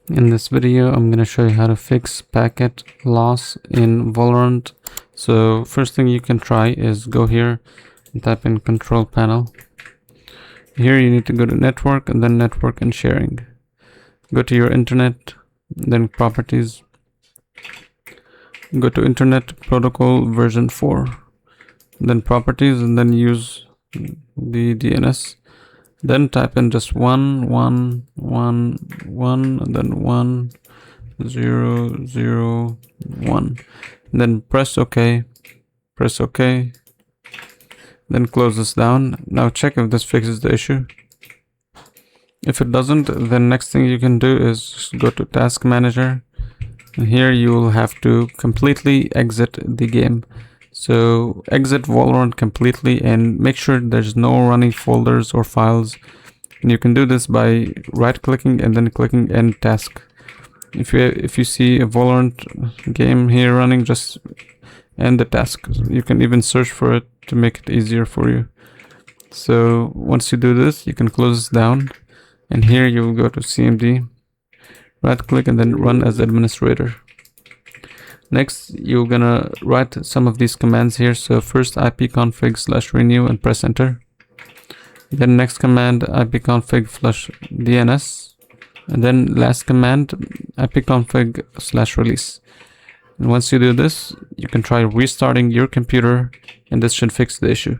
In this video, I'm going to show you how to fix packet loss in Valorant. So first thing you can try is go here and type in control panel. Here you need to go to network and then network and sharing. Go to your internet, then properties. Go to internet protocol version 4. Then properties and then use the DNS. Then type in just 1, 1, 1, 1, and then 1, 0, 0, 1. And then press OK. Press OK. Then close this down. Now check if this fixes the issue. If it doesn't, then next thing you can do is just go to Task Manager. And here you will have to completely exit the game. So exit Valorant completely and make sure there's no running folders or files. And you can do this by right clicking and then clicking end task. If you see a Valorant game here running, just end the task. You can even search for it to make it easier for you. So once you do this, you can close this down, and here you will go to CMD, right click and then run as administrator. Next, you're gonna write some of these commands here. So first ipconfig/renew and press enter. Then next command ipconfig/DNS, and then last command ipconfig/release. And once you do this, you can try restarting your computer, and this should fix the issue.